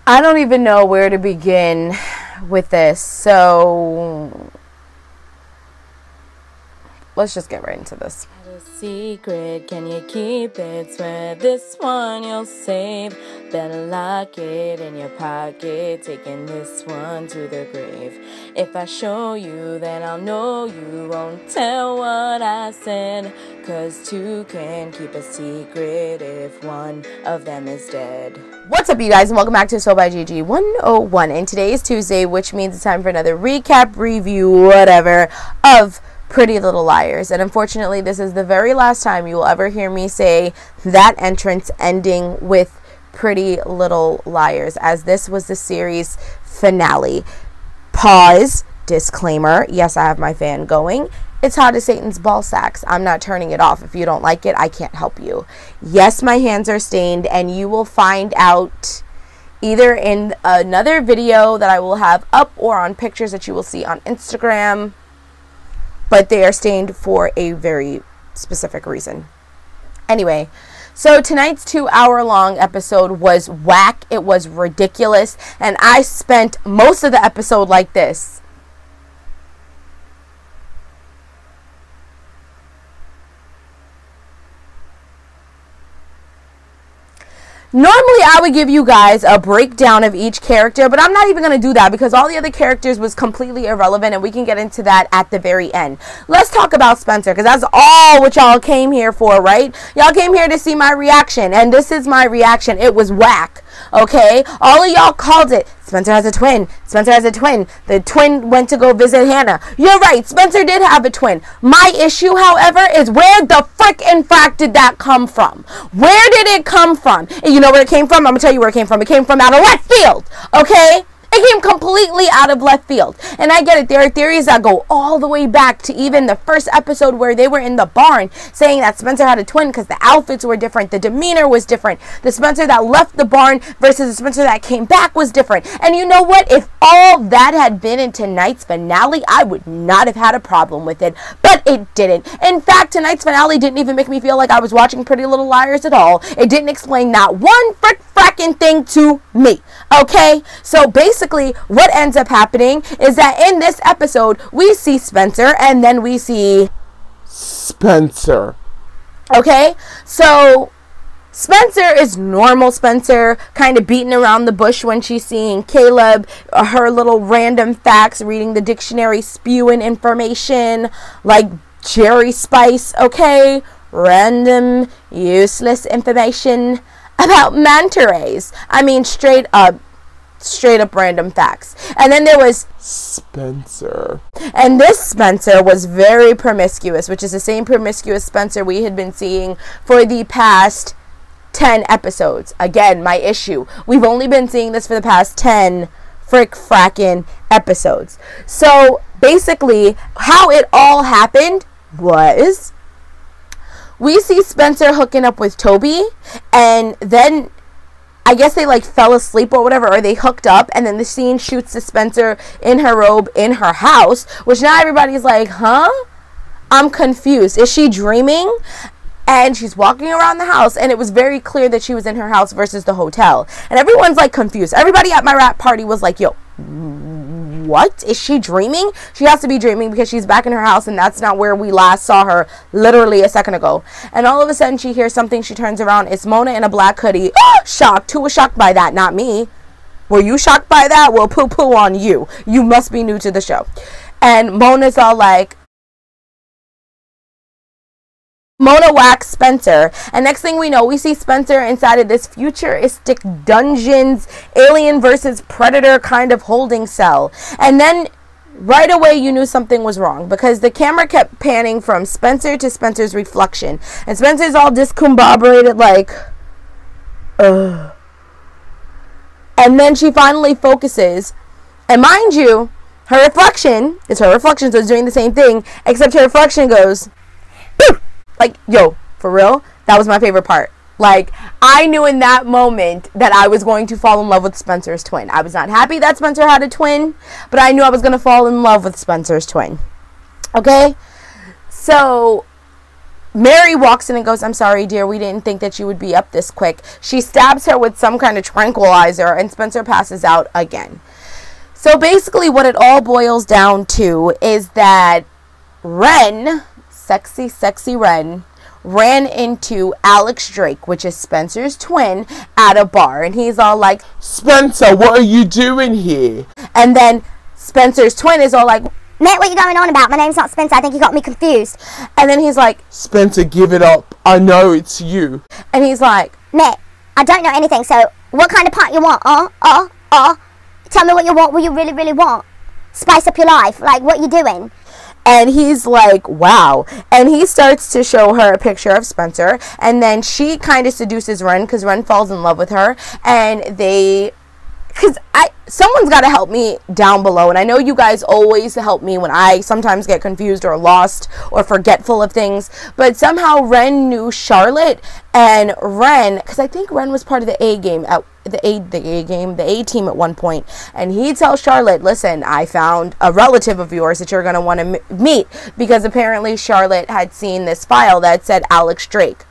I don't even know where to begin with this, so let's just get right into this. A secret, can you keep it? Swear this one you'll save. Better lock it in your pocket, taking this one to the grave. If I show you, then I'll know you won't tell what I said. 'Cause two can keep a secret if one of them is dead. What's up, you guys, and welcome back to Soul by GG 101. And today is Tuesday, which means it's time for another recap, review, whatever, of Pretty Little Liars. And unfortunately, this is the very last time you will ever hear me say that entrance ending with Pretty Little Liars, as this was the series finale. Pause. Disclaimer. Yes, I have my fan going. It's hot as Satan's ball sacks. I'm not turning it off. If you don't like it, I can't help you. Yes, my hands are stained, and you will find out either in another video that I will have up or on pictures that you will see on Instagram. But they are stained for a very specific reason. Anyway, so tonight's 2-hour-long episode was whack. It was ridiculous. And I spent most of the episode like this. Normally, I would give you guys a breakdown of each character, but I'm not even going to do that because all the other characters was completely irrelevant, and we can get into that at the very end. Let's talk about Spencer, because that's all what y'all came here for, right? Y'all came here to see my reaction, and this is my reaction. It was whack, okay? All of y'all called it. Spencer has a twin. Spencer has a twin. The twin went to go visit Hannah. You're right. Spencer did have a twin. My issue, however, is where the frick and frack did that come from? Where did it come from? And you know where it came from? I'm going to tell you where it came from. It came from out of left field. Okay? It came completely out of left field. And I get it. There are theories that go all the way back to even the first episode where they were in the barn saying that Spencer had a twin because the outfits were different. The demeanor was different. The Spencer that left the barn versus the Spencer that came back was different. And you know what? If all that had been in tonight's finale, I would not have had a problem with it. But it didn't. In fact, tonight's finale didn't even make me feel like I was watching Pretty Little Liars at all. It didn't explain not one fracking thing to me. Okay? So basically, what ends up happening is that in this episode, we see Spencer and then we see Spencer. Okay? So Spencer is normal Spencer, kind of beating around the bush when she's seeing Caleb, her little random facts, reading the dictionary, spewing information like Jerry Spice, okay? Random, useless information about manta rays. I mean, straight up random facts. And then there was Spencer. And this Spencer was very promiscuous, which is the same promiscuous Spencer we had been seeing for the past 10 episodes. Again, my issue. We've only been seeing this for the past 10 frackin' episodes. So basically, how it all happened was we see Spencer hooking up with Toby, and then I guess they like fell asleep or whatever, or they hooked up, and then the scene shoots to Spencer in her robe in her house, which now everybody's like, huh? I'm confused. Is she dreaming? And she's walking around the house, and it was very clear that she was in her house versus the hotel. And everyone's like confused. Everybody at my rap party was like, yo, what? Is she dreaming? She has to be dreaming because she's back in her house, and that's not where we last saw her literally a second ago. And all of a sudden she hears something. She turns around. It's Mona in a black hoodie. Shocked. Who was shocked by that? Not me. Were you shocked by that? Well, poo-poo on you. You must be new to the show. And Mona's all like, Mona whacks Spencer, and next thing we know, we see Spencer inside of this futuristic dungeons, alien versus predator kind of holding cell. And then right away you knew something was wrong because the camera kept panning from Spencer to Spencer's reflection, and Spencer's all discombobulated like, ugh. And then she finally focuses, and mind you, her reflection, so it's doing the same thing, except her reflection goes, Boo! Like, yo, for real, that was my favorite part. Like, I knew in that moment that I was going to fall in love with Spencer's twin. I was not happy that Spencer had a twin, but I knew I was going to fall in love with Spencer's twin. Okay? So, Mary walks in and goes, I'm sorry, dear, we didn't think that you would be up this quick. She stabs her with some kind of tranquilizer, and Spencer passes out again. So basically what it all boils down to is that Ren, sexy Ren, ran into Alex Drake, which is Spencer's twin, at a bar. And he's all like, Spencer, what are you doing here? And then Spencer's twin is all like, Mate, what are you going on about? My name's not Spencer. I think you got me confused. And then he's like, Spencer, give it up. I know it's you. And he's like, Mate, I don't know anything, so what kind of part you want? Tell me what you want, what you really, really want. Spice up your life. Like, what you doing? And he's like, wow. And he starts to show her a picture of Spencer. And then she kind of seduces Ren because Ren falls in love with her. And someone's got to help me down below. And I know you guys always help me when I sometimes get confused or lost or forgetful of things. But somehow Ren knew Charlotte, and Ren, because I think Ren was part of the A game at the A team at one point, and he tells Charlotte, listen, I found a relative of yours that you're going to want to meet, because apparently Charlotte had seen this file that said Alex Drake.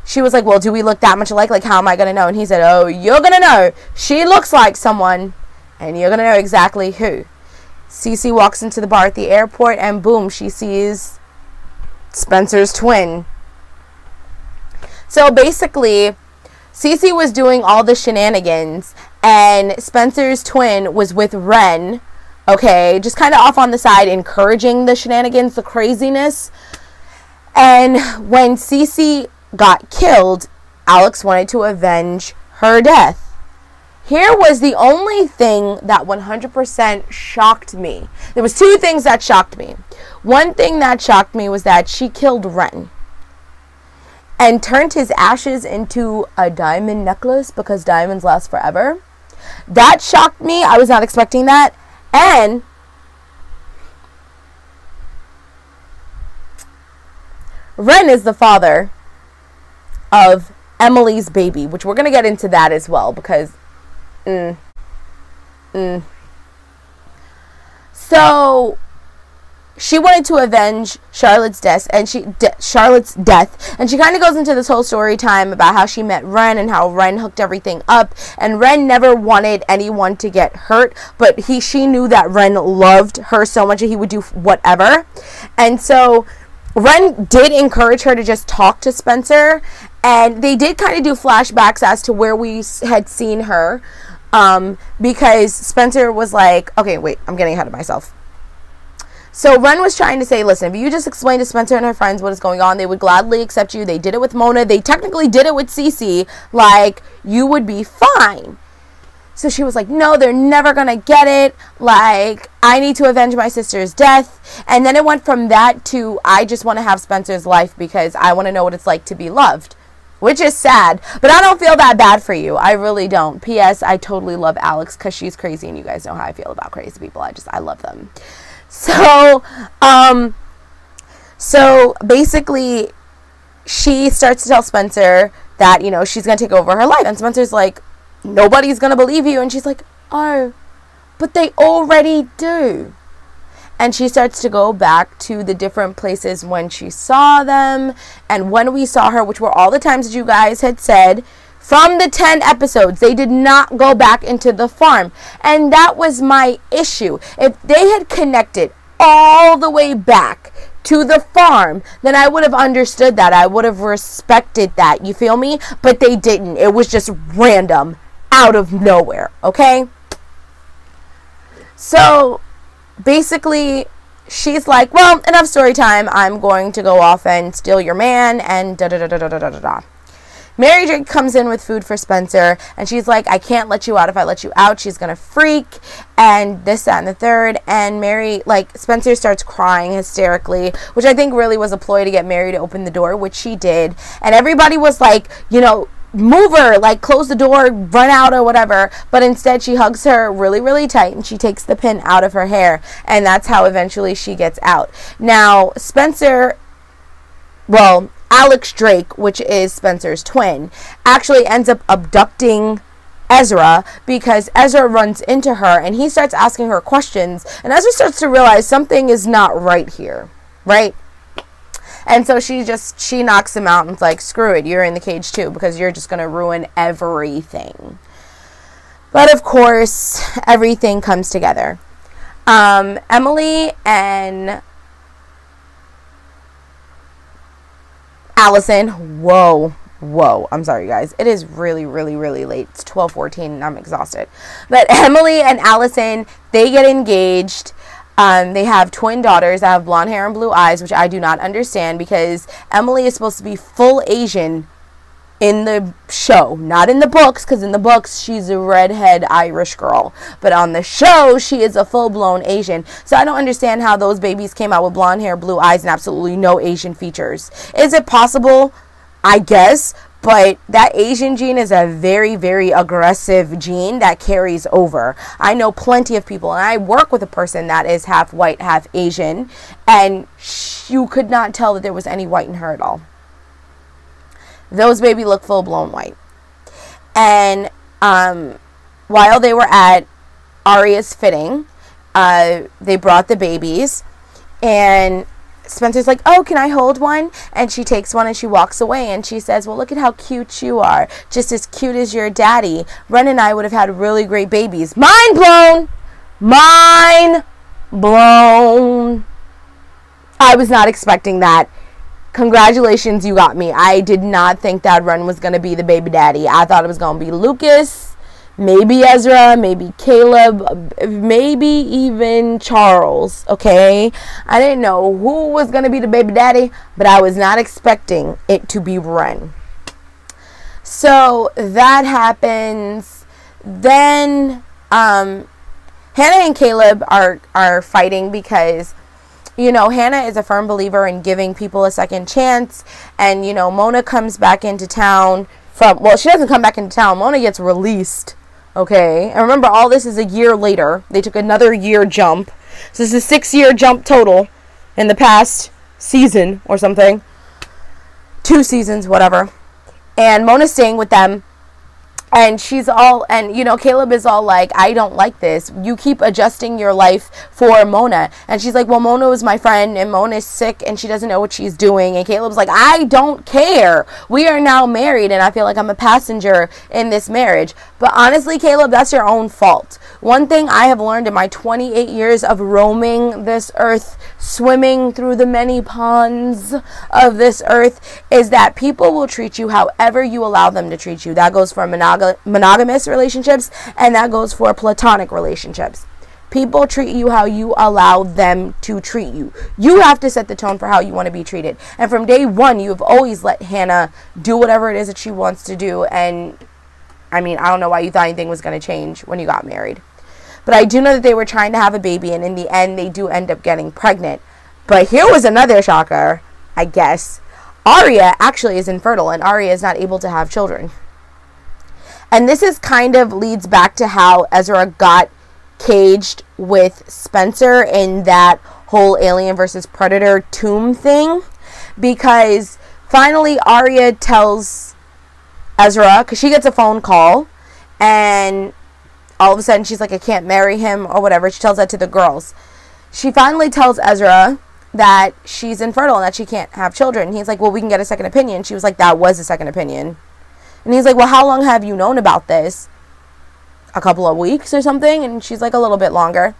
She was like, well, do we look that much alike? Like, how am I going to know? And he said, oh, you're going to know. She looks like someone, and you're going to know exactly who. Cece walks into the bar at the airport, and boom, she sees Spencer's twin. So basically, Cece was doing all the shenanigans, and Spencer's twin was with Ren, okay, just kind of off on the side, encouraging the shenanigans, the craziness. And when Cece got killed, Alex wanted to avenge her death. Here was the only thing that 100% shocked me. There was two things that shocked me. One thing that shocked me was that she killed Ren and turned his ashes into a diamond necklace, because diamonds last forever. That shocked me. I was not expecting that. And Ren is the father of Emily's baby, which we're going to get into that as well, because So she wanted to avenge Charlotte's death, and she kind of goes into this whole story time about how she met Ren and how Ren hooked everything up, and Ren never wanted anyone to get hurt, but she knew that Ren loved her so much that he would do whatever. And so Ren did encourage her to just talk to Spencer, and they did kind of do flashbacks as to where we had seen her, because Spencer was like, okay, wait, I'm getting ahead of myself. So Ren was trying to say, listen, if you just explain to Spencer and her friends what is going on, they would gladly accept you. They did it with Mona. They technically did it with Cece. Like, you would be fine. So she was like, no, they're never going to get it. Like, I need to avenge my sister's death. And then it went from that to, I just want to have Spencer's life because I want to know what it's like to be loved. Which is sad. But I don't feel that bad for you. I really don't. P.S. I totally love Alex because she's crazy. And you guys know how I feel about crazy people. I love them. So basically, she starts to tell Spencer that, you know, she's going to take over her life. And Spencer's like, nobody's going to believe you. And she's like, oh, but they already do. And she starts to go back to the different places when she saw them. And when we saw her, which were all the times that you guys had said, from the 10 episodes, they did not go back into the farm. And that was my issue. If they had connected all the way back to the farm, then I would have understood that. I would have respected that. You feel me? But they didn't. It was just random, out of nowhere. Okay? So basically, she's like, well, enough story time. I'm going to go off and steal your man and da-da-da-da-da-da-da-da. Mary Drake comes in with food for Spencer, and she's like, I can't let you out. If I let you out, she's going to freak, and this, that, and the third. And Spencer starts crying hysterically, which I think really was a ploy to get Mary to open the door, which she did. And everybody was like, you know, move her, like, close the door, run out or whatever. But instead, she hugs her really, really tight, and she takes the pin out of her hair. And that's how eventually she gets out. Now, Alex Drake, which is Spencer's twin, actually ends up abducting Ezra because Ezra runs into her and he starts asking her questions, and Ezra starts to realize something is not right here, right? And so she knocks him out and it's like, screw it, you're in the cage too, because you're just going to ruin everything. But of course, everything comes together. Emily and Allison, whoa, I'm sorry, guys. It is really, really, really late. It's 12:14 and I'm exhausted. But Emily and Allison, they get engaged. They have twin daughters that have blonde hair and blue eyes, which I do not understand because Emily is supposed to be full Asian in the show, not in the books, because in the books she's a redhead Irish girl, but on the show she is a full-blown Asian. So I don't understand how those babies came out with blonde hair, blue eyes, and absolutely no Asian features. Is it possible? I guess, but that Asian gene is a very, very aggressive gene that carries over. I know plenty of people, and I work with a person that is half white, half Asian, and you could not tell that there was any white in her at all. Those baby look full-blown white. And while they were at Aria's fitting, they brought the babies. And Spencer's like, oh, can I hold one? And she takes one and she walks away. And she says, well, look at how cute you are. Just as cute as your daddy. Ren and I would have had really great babies. Mind blown! Mind blown! I was not expecting that. Congratulations, you got me. I did not think that Ren was going to be the baby daddy. I thought it was going to be Lucas, maybe Ezra, maybe Caleb, maybe even Charles, okay? I didn't know who was going to be the baby daddy, but I was not expecting it to be Ren. So that happens. Then Hannah and Caleb are fighting because, you know, Hannah is a firm believer in giving people a second chance. And, you know, Mona comes back into town from, well, she doesn't come back into town. Mona gets released, okay? And remember, all this is a year later. They took another year jump. So this is a 6-year jump total in the past season or something. 2 seasons, whatever. And Mona's staying with them. And she's all, and you know, Caleb is all like, I don't like this. You keep adjusting your life for Mona. And she's like, well, Mona was my friend and Mona's sick and she doesn't know what she's doing. And Caleb's like, I don't care. We are now married and I feel like I'm a passenger in this marriage. But honestly, Caleb, that's your own fault. One thing I have learned in my 28 years of roaming this earth, swimming through the many ponds of this earth, is that people will treat you however you allow them to treat you. That goes for monogamous relationships, and that goes for platonic relationships. People treat you how you allow them to treat you. You have to set the tone for how you want to be treated. And from day one, you have always let Hannah do whatever it is that she wants to do. And I mean, I don't know why you thought anything was going to change when you got married. But I do know that they were trying to have a baby, and in the end, they do end up getting pregnant. But here was another shocker, I guess. Aria actually is infertile, and Aria is not able to have children. And this is kind of leads back to how Ezra got caged with Spencer in that whole Alien versus Predator tomb thing. Because finally Aria tells Ezra, because she gets a phone call, and all of a sudden she's like, I can't marry him or whatever. She tells that to the girls. She finally tells Ezra that she's infertile and that she can't have children. He's like, well, we can get a second opinion. She was like, that was a second opinion. And he's like, well, how long have you known about this? A couple of weeks or something? And she's like, a little bit longer.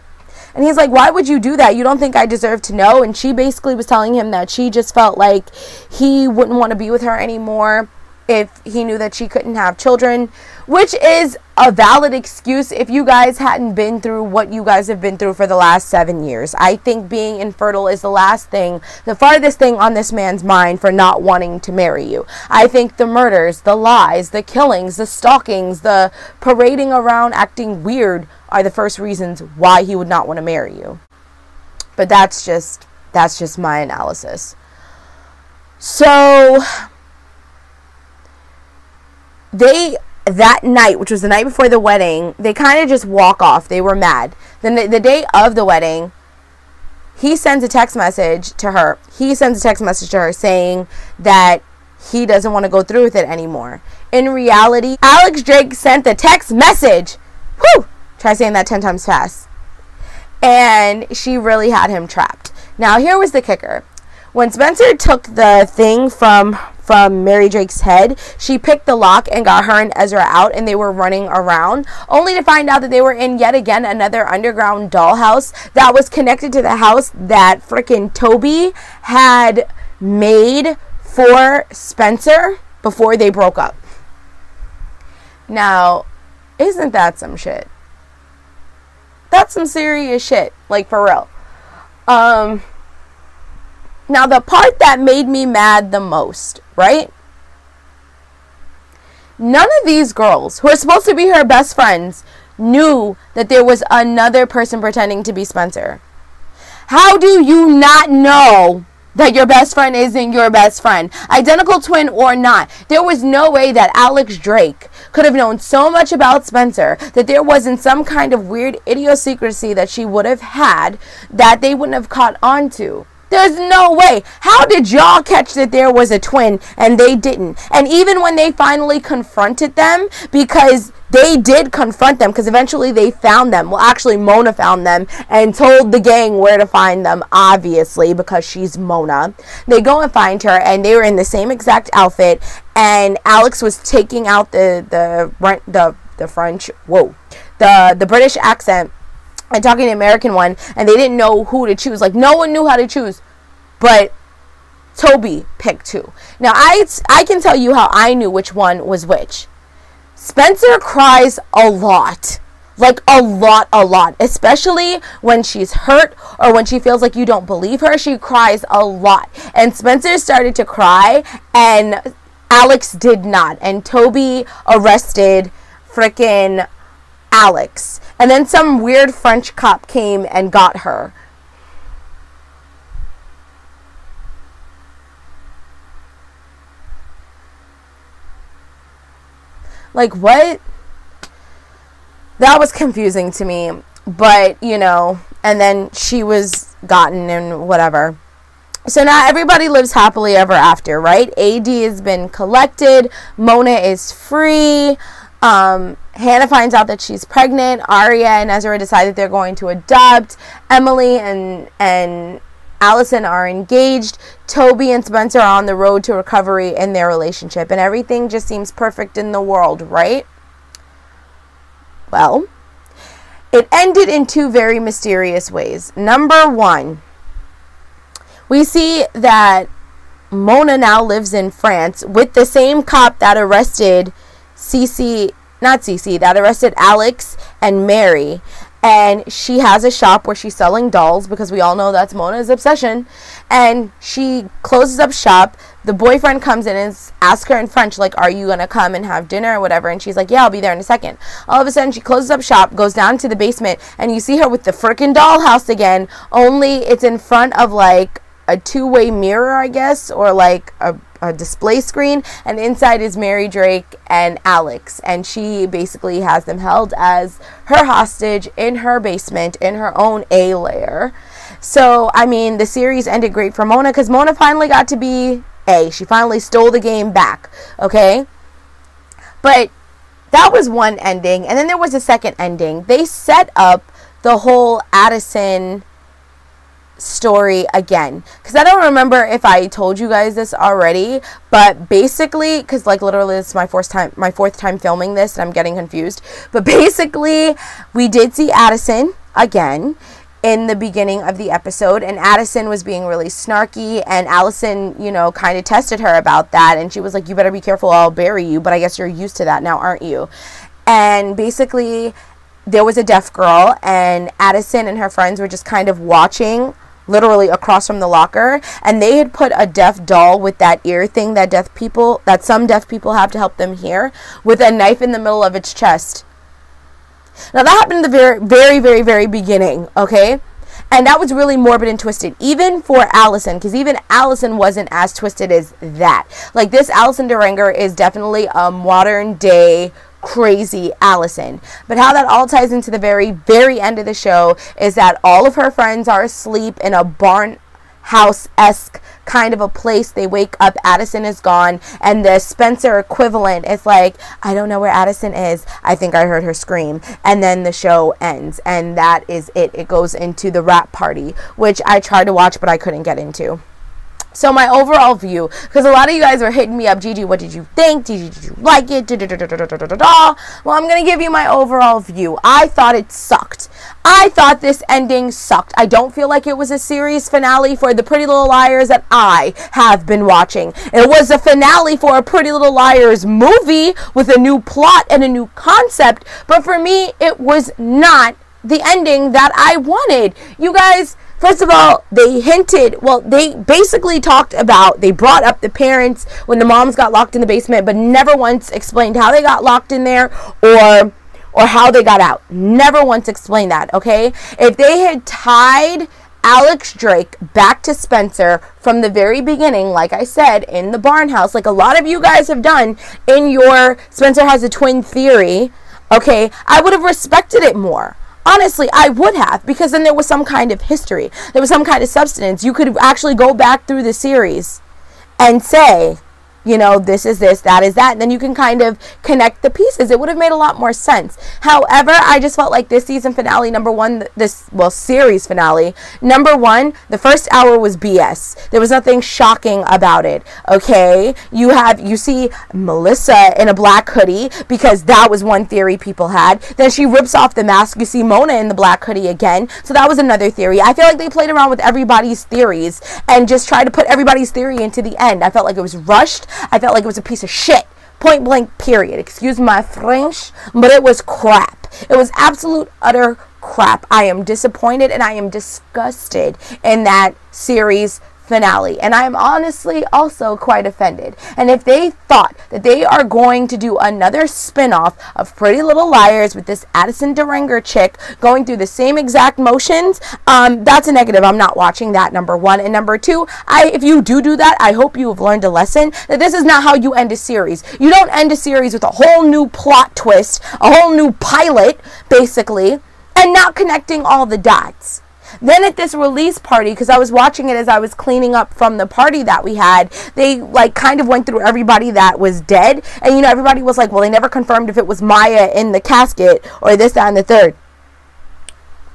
And he's like, why would you do that? You don't think I deserve to know? And she basically was telling him that she just felt like he wouldn't want to be with her anymore if he knew that she couldn't have children, which is a valid excuse if you guys hadn't been through what you guys have been through for the last 7 years. I think being infertile is the last thing, the farthest thing on this man's mind for not wanting to marry you. I think the murders, the lies, the killings, the stalkings, the parading around acting weird are the first reasons why he would not want to marry you. But that's just my analysis. So that night, which was the night before the wedding, they kind of just walk off. They were mad. Then the day of the wedding, he sends a text message to her. Saying that he doesn't want to go through with it anymore. In reality, Alex Drake sent the text message. Whew! Try saying that 10 times fast. And she really had him trapped. Now, here was the kicker. When Spencer took the thing from Mary Drake's head, she picked the lock and got her and Ezra out, and they were running around, only to find out that they were in yet again another underground dollhouse that was connected to the house that frickin' Toby had made for Spencer before they broke up. Now, isn't that some shit? That's some serious shit, like, for real. Now, the part that made me mad the most, right? None of these girls, who are supposed to be her best friends, knew that there was another person pretending to be Spencer. How do you not know that your best friend isn't your best friend? Identical twin or not, there was no way that Alex Drake could have known so much about Spencer that there wasn't some kind of weird idiosyncrasy that she would have had that they wouldn't have caught on to. There's no way. How did y'all catch that there was a twin and they didn't? And even when they finally confronted them, because they did confront them, because eventually they found them. Well, actually, Mona found them and told the gang where to find them, obviously, because she's Mona. They go and find her, and they were in the same exact outfit, and Alex was taking out the French, the British accent, and talking the American one, and they didn't know who to choose. Like, no one knew how to choose, but Toby picked two. Now, I can tell you how I knew which one was which. Spencer cries a lot. Like, a lot. Especially when she's hurt or when she feels like you don't believe her. She cries a lot. And Spencer started to cry, and Alex did not. And Toby arrested frickin' Alex. And then some weird French cop came and got her. Like, what? That was confusing to me. But, you know, and then she was gotten and whatever. So now everybody lives happily ever after, right? AD has been collected. Mona is free. Hannah finds out that she's pregnant. Arya and Ezra decide that they're going to adopt. Emily and Allison are engaged. Toby and Spencer are on the road to recovery in their relationship. And everything just seems perfect in the world, right? Well, it ended in two very mysterious ways. Number one, we see that Mona now lives in France with the same cop that arrested that arrested Alex and Mary. And she has a shop where she's selling dolls, because we all know that's Mona's obsession. And she closes up shop. The boyfriend comes in and asks her in French, like, are you going to come and have dinner or whatever? And she's like, yeah, I'll be there in a second. All of a sudden, she closes up shop, goes down to the basement, and you see her with the frickin' dollhouse again, only it's in front of, like, a two-way mirror, I guess, or like a display screen, and inside is Mary Drake and Alex, and she basically has them held as her hostage in her basement in her own A lair. So, I mean, the series ended great for Mona, because Mona finally got to be A. She finally stole the game back, okay? But that was one ending, and then there was a second ending. They set up the whole Addison story again, because I don't remember if I told you guys this already, but basically, because like literally this is my fourth time filming this and I'm getting confused, but basically we did see Addison again in the beginning of the episode, and Addison was being really snarky, and Allison, you know, kind of tested her about that, and she was like, you better be careful, I'll bury you. But I guess you're used to that now, aren't you? And basically there was a deaf girl, and Addison and her friends were just kind of watching literally across from the locker, and they had put a deaf doll with that ear thing that some deaf people have to help them hear, with a knife in the middle of its chest. Now that happened in the very beginning, okay? And that was really morbid and twisted, even for Allison, because even Allison wasn't as twisted as that. Like, this Allison Duranger is definitely a modern day crazy Allison. But how that all ties into the very end of the show is that all of her friends are asleep in a barn house-esque kind of a place. They wake up, Addison is gone, and the Spencer equivalent is like, I don't know where Addison is, I think I heard her scream. And then the show ends, and that is it. It goes into the rap party, which I tried to watch but I couldn't get into. So my overall view, because a lot of you guys are hitting me up, Gigi, what did you think? Gigi, did you like it? Well, I'm going to give you my overall view. I thought it sucked. I thought this ending sucked. I don't feel like it was a series finale for the Pretty Little Liars that I have been watching. It was a finale for a Pretty Little Liars movie with a new plot and a new concept, but for me, it was not the ending that I wanted. You guys, first of all, they hinted, well, they basically talked about, they brought up the parents when the moms got locked in the basement, but never once explained how they got locked in there or how they got out. Never once explained that, okay? If they had tied Alex Drake back to Spencer from the very beginning, like I said, in the barn house, like a lot of you guys have done in your Spencer has a twin theory, okay, I would have respected it more. Honestly, I would have, because then there was some kind of history. There was some kind of substance. You could actually go back through the series and say, you know, this is this, that is that, and then you can kind of connect the pieces. It would have made a lot more sense. However, I just felt like this season finale, number one, series finale, number one, the first hour was BS. There was nothing shocking about it, okay? You see Melissa in a black hoodie, because that was one theory people had. Then she rips off the mask. You see Mona in the black hoodie again, so that was another theory. I feel like they played around with everybody's theories and just tried to put everybody's theory into the end. I felt like it was rushed. I felt like it was a piece of shit. Point blank, period. Excuse my French, but it was crap. It was absolute, utter crap. I am disappointed and I am disgusted in that series finale, and I'm honestly also quite offended. And if they thought that they are going to do another spin-off of Pretty Little Liars with this Addison Deranger chick going through the same exact motions, that's a negative. I'm not watching that, number one. And number two, if you do that, I hope you have learned a lesson that this is not how you end a series. You don't end a series with a whole new plot twist, a whole new pilot, basically, and not connecting all the dots. Then at this release party, because I was watching it as I was cleaning up from the party that we had, they like kind of went through everybody that was dead. And you know, everybody was like, well, they never confirmed if it was Maya in the casket or this, that, and the third.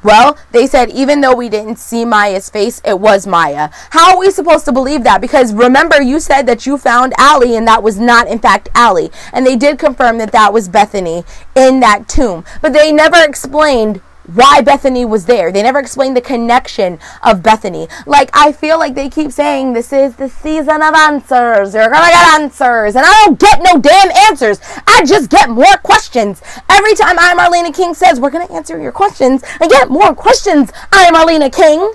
Well, they said even though we didn't see Maya's face, it was Maya. How are we supposed to believe that? Because remember, you said that you found Allie and that was not in fact Allie. And they did confirm that that was Bethany in that tomb. But they never explained why Bethany was there. They never explained the connection of Bethany. Like, I feel like they keep saying this is the season of answers. You're gonna get answers. And I don't get no damn answers. I just get more questions. Every time I, Marlena King, says we're gonna answer your questions, I get more questions. I, Marlena King.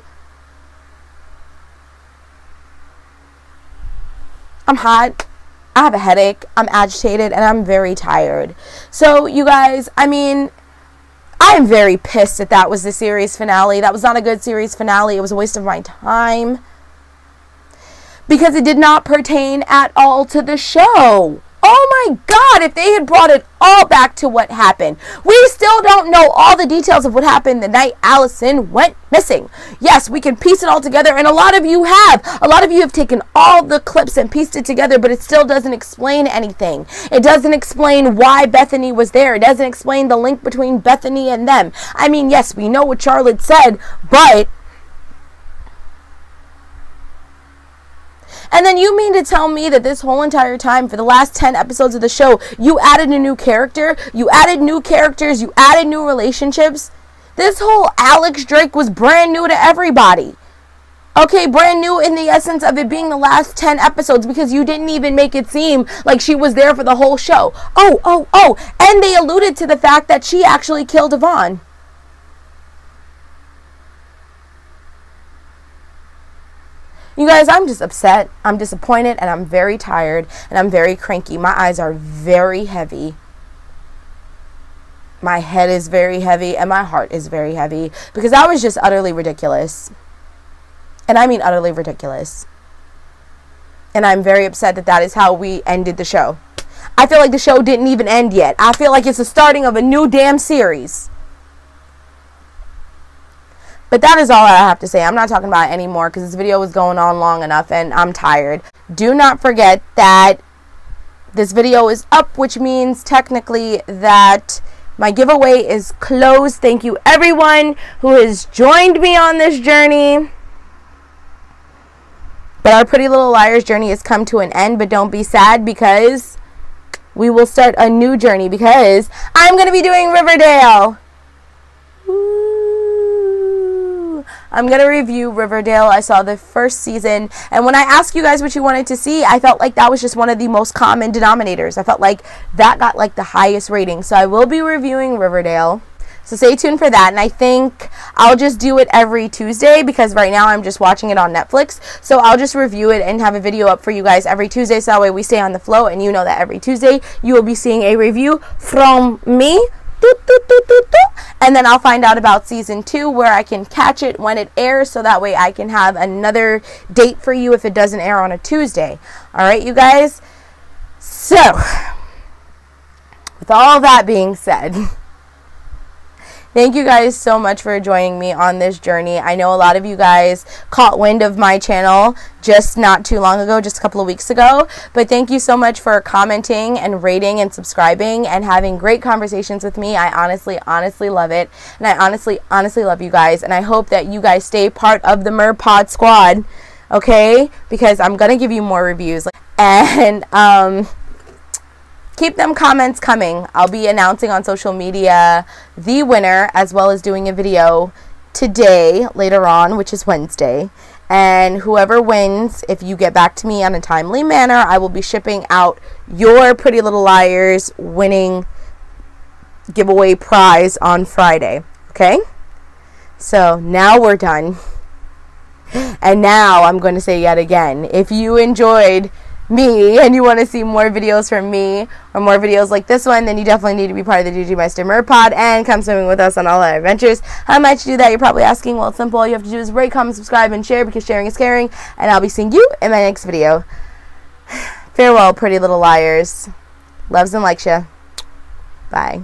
I'm hot. I have a headache. I'm agitated and I'm very tired. So, you guys, I mean, I am very pissed that that was the series finale. That was not a good series finale. It was a waste of my time, because it did not pertain at all to the show. Oh my God, if they had brought it all back to what happened. We still don't know all the details of what happened the night Allison went missing. Yes, we can piece it all together, and a lot of you have. A lot of you have taken all the clips and pieced it together, but it still doesn't explain anything. It doesn't explain why Bethany was there. It doesn't explain the link between Bethany and them. I mean, yes, we know what Charlotte said, but... And then you mean to tell me that this whole entire time, for the last 10 episodes of the show, you added a new character, you added new characters, you added new relationships? This whole Alex Drake was brand new to everybody. Okay, brand new in the essence of it being the last 10 episodes, because you didn't even make it seem like she was there for the whole show. Oh, and they alluded to the fact that she actually killed Yvonne. You guys, I'm just upset, I'm disappointed, and I'm very tired, and I'm very cranky. My eyes are very heavy. My head is very heavy, and my heart is very heavy, because that was just utterly ridiculous. And I mean utterly ridiculous. And I'm very upset that that is how we ended the show. I feel like the show didn't even end yet. I feel like it's the starting of a new damn series. But that is all I have to say. I'm not talking about it anymore, because this video was going on long enough and I'm tired. Do not forget that this video is up, which means technically that my giveaway is closed. Thank you everyone who has joined me on this journey. But our Pretty Little Liars journey has come to an end, but don't be sad because we will start a new journey because I'm going to be doing Riverdale. Woo. I'm going to review Riverdale. I saw the first season, and when I asked you guys what you wanted to see, I felt like that was just one of the most common denominators. I felt like that got like the highest rating. So I will be reviewing Riverdale. So stay tuned for that, and I think I'll just do it every Tuesday because right now I'm just watching it on Netflix. So I'll just review it and have a video up for you guys every Tuesday, so that way we stay on the flow, and you know that every Tuesday you will be seeing a review from me. And then I'll find out about season 2 where I can catch it when it airs, so that way I can have another date for you if it doesn't air on a Tuesday. Alright, you guys? So, with all that being said, thank you guys so much for joining me on this journey. I know a lot of you guys caught wind of my channel just not too long ago, just a couple of weeks ago. But thank you so much for commenting and rating and subscribing and having great conversations with me. I honestly love it. And I honestly love you guys. And I hope that you guys stay part of the Merpod squad, okay? Because I'm going to give you more reviews. And, keep them comments coming. I'll be announcing on social media the winner, as well as doing a video today, later on, which is Wednesday. And whoever wins, if you get back to me on a timely manner, I will be shipping out your Pretty Little Liars winning giveaway prize on Friday. Okay? So now we're done. And now I'm going to say yet again, if you enjoyed me and you want to see more videos from me or more videos like this one, then you definitely need to be part of the GG Meister Merpod and come swimming with us on all our adventures. How might you do that? You're probably asking. Well, it's simple. All you have to do is rate, comment, subscribe, and share, because sharing is caring. And I'll be seeing you in my next video. Farewell, Pretty Little Liars. Loves and likes ya. Bye.